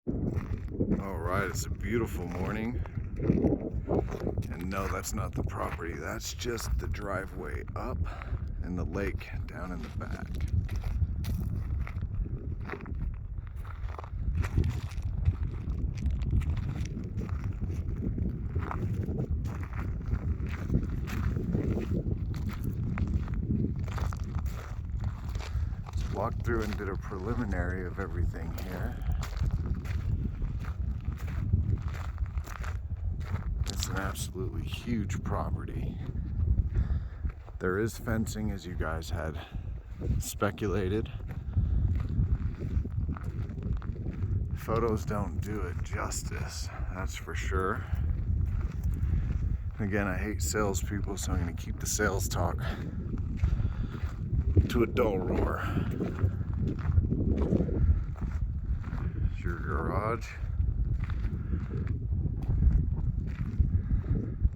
All right, it's a beautiful morning. And no, that's not the property. That's just the driveway up and the lake down in the back. Just walked through and did a preliminary of everything here. It's an absolutely huge property. There is fencing, as you guys had speculated. Photos don't do it justice, that's for sure. Again, I hate salespeople, so I'm going to keep the sales talk to a dull roar. Here's your garage.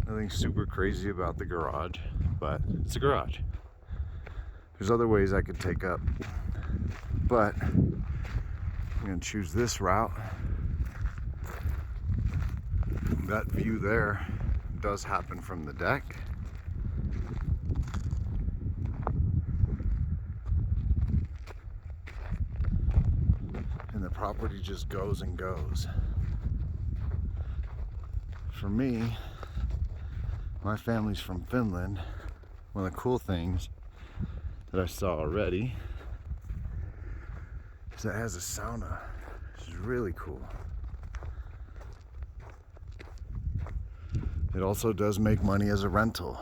Nothing super crazy about the garage, but it's a garage. There's other ways I could take up, but I'm going to choose this route. That view there does happen from the deck. And the property just goes and goes. For me, my family's from Finland. One of the cool things that I saw already is it has a sauna, which is really cool. It also does make money as a rental.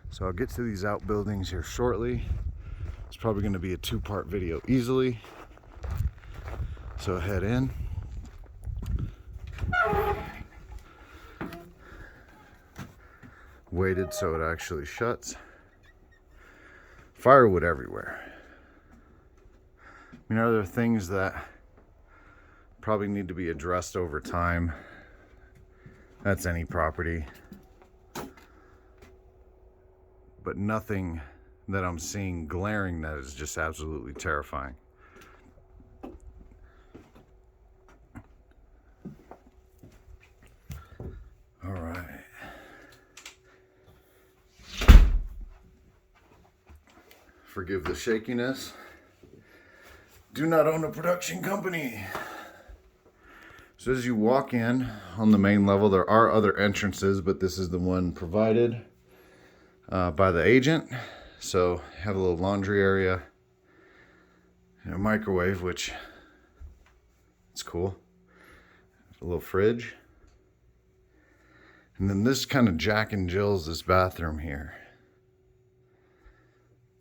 So I'll get to these outbuildings here shortly. It's probably going to be a two-part video easily. So head in. Waited so it actually shuts. Firewood everywhere. I mean, are there things that probably need to be addressed over time? That's any property. But nothing that I'm seeing glaring that is just absolutely terrifying. All right. Forgive the shakiness. Do not own a production company. So as you walk in on the main level, there are other entrances, but this is the one provided by the agent. So have a little laundry area and a microwave, which is cool. A little fridge. And then this kind of Jack and Jill's this bathroom here.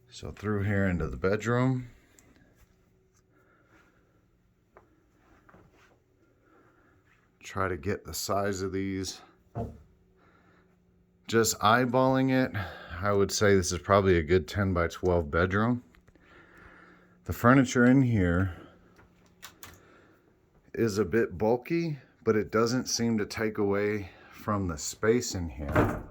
So through here into the bedroom. Try to get the size of these. Just eyeballing it, I would say this is probably a good 10 by 12 bedroom. The furniture in here is a bit bulky, but it doesn't seem to take away from the space in here.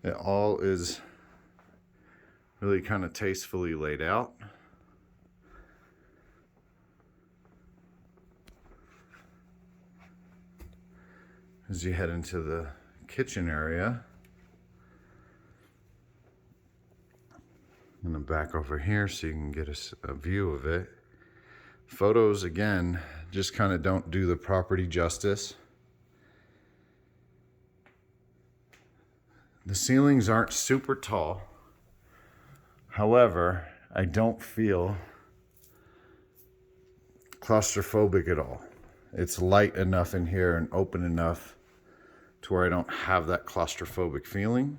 It all is really kind of tastefully laid out. As you head into the kitchen area, I'm gonna back over here so you can get a view of it. Photos, again, just kind of don't do the property justice. The ceilings aren't super tall. However, I don't feel claustrophobic at all. It's light enough in here and open enough to where I don't have that claustrophobic feeling.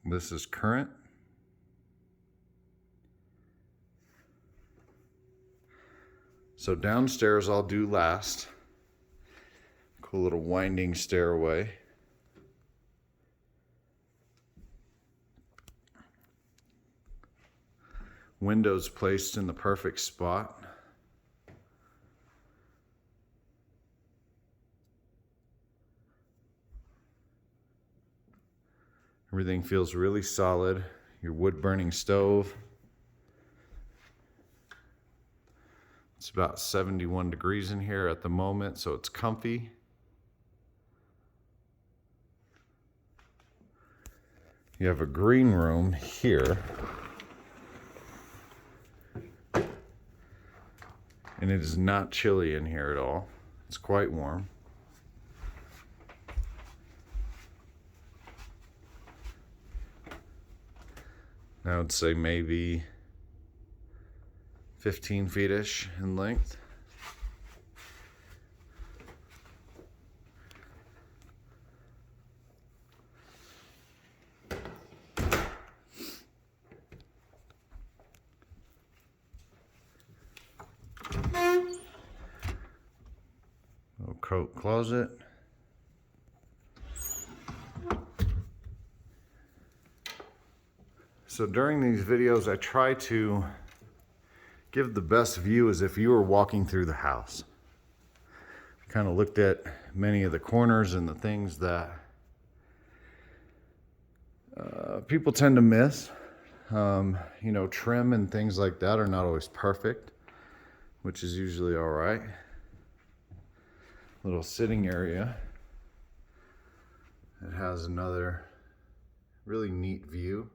This is current. So downstairs I'll do last. Cool little winding stairway. Windows placed in the perfect spot. Everything feels really solid. Your wood burning stove. It's about 71 degrees in here at the moment, so it's comfy. You have a green room here. And it is not chilly in here at all. It's quite warm. I would say maybe 15 feet-ish in length. Little coat closet. So during these videos, I try to give the best view as if you were walking through the house. Kind of looked at many of the corners and the things that people tend to miss. You know, trim and things like that are not always perfect, which is usually all right. Little sitting area. It has another really neat view.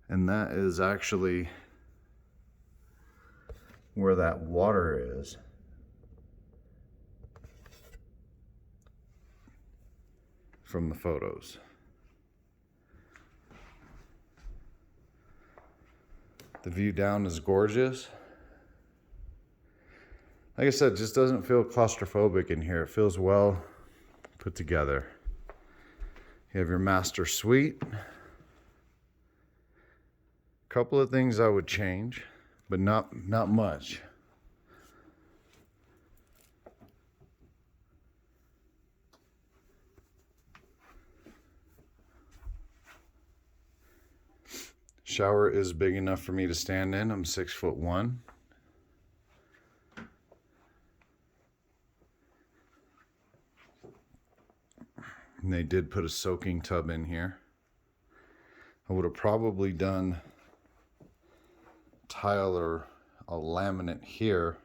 And that is actually where that water is. From the photos. The view down is gorgeous. Like I said, it just doesn't feel claustrophobic in here. It feels well put together. You have your master suite. Couple of things I would change, but not much. Shower is big enough for me to stand in. I'm 6'1". And they did put a soaking tub in here. I would have probably done tile or a laminate here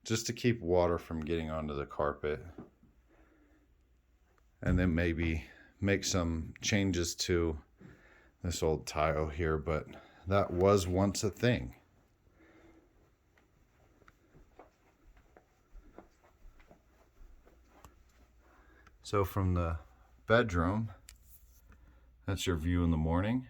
just to keep water from getting onto the carpet. And then maybe make some changes to this old tile here, but that was once a thing. So from the bedroom, that's your view in the morning.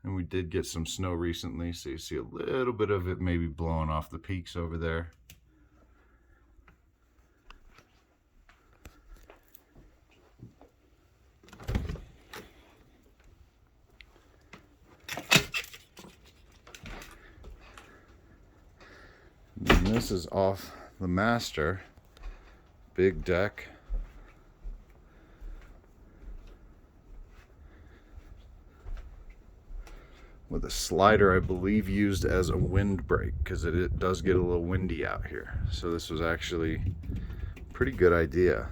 And we did get some snow recently, so you see a little bit of it maybe blowing off the peaks over there. And this is off the master. Big deck. With a slider, I believe, used as a windbreak, because it does get a little windy out here. So this was actually a pretty good idea.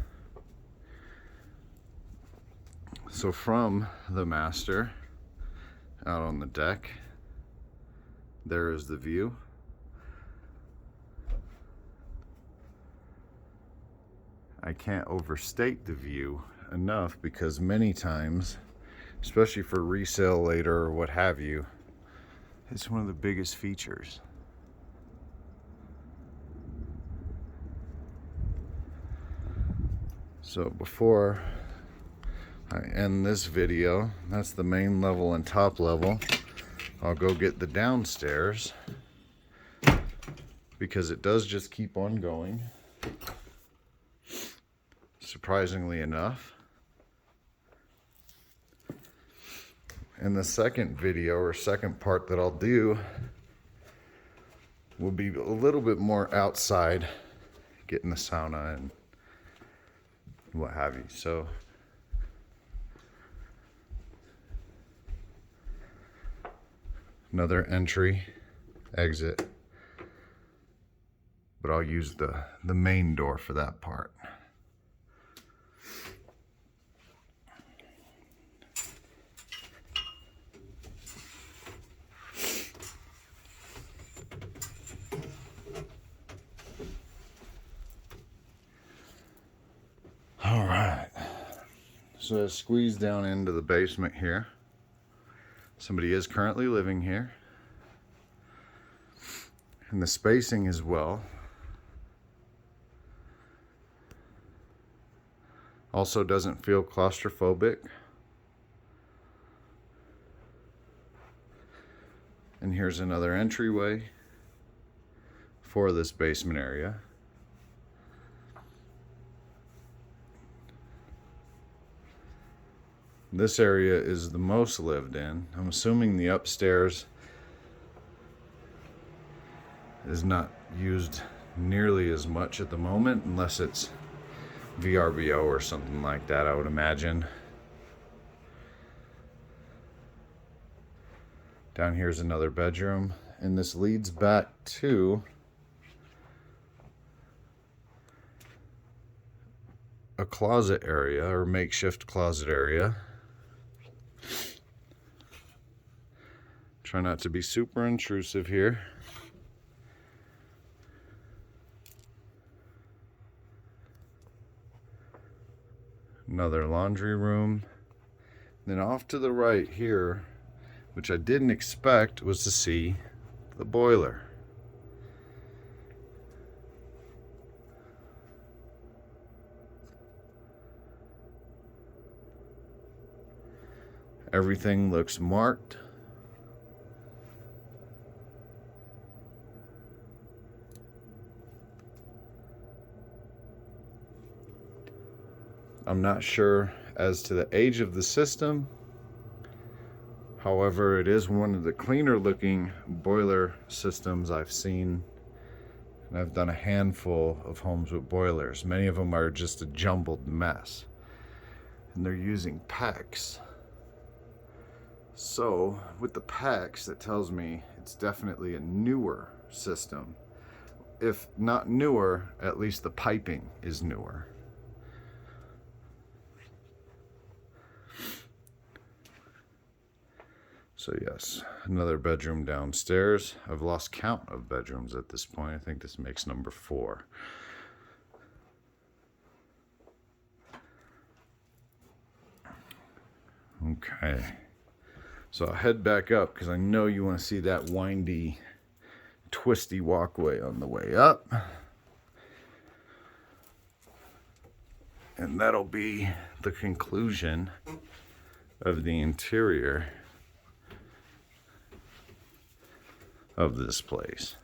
So from the master, out on the deck, there is the view. I can't overstate the view enough, because many times, especially for resale later or what have you, it's one of the biggest features. So before I end this video, that's the main level and top level. I'll go get the downstairs, because it does just keep on going, surprisingly enough. And the second video, or second part that I'll do, will be a little bit more outside, getting the sauna and what have you. So another entry, exit. but I'll use the main door for that part. All right, so I squeeze down into the basement here. Somebody is currently living here, and the spacing as well. Also doesn't feel claustrophobic. And here's another entryway for this basement area. This area is the most lived in. I'm assuming the upstairs is not used nearly as much at the moment, unless it's VRBO or something like that, I would imagine. Down here's another bedroom, and this leads back to a closet area, or makeshift closet area. Try not to be super intrusive here. Another laundry room. Then off to the right here, which I didn't expect, was to see the boiler. Everything looks marked. I'm not sure as to the age of the system. However, it is one of the cleaner looking boiler systems I've seen. And I've done a handful of homes with boilers. Many of them are just a jumbled mess. And they're using PEX. So, with the PEX, that tells me it's definitely a newer system. If not newer, at least the piping is newer. So yes, another bedroom downstairs. I've lost count of bedrooms at this point. I think this makes number 4. Okay. So I'll head back up because I know you want to see that windy, twisty walkway on the way up. And that'll be the conclusion of the interior of this place.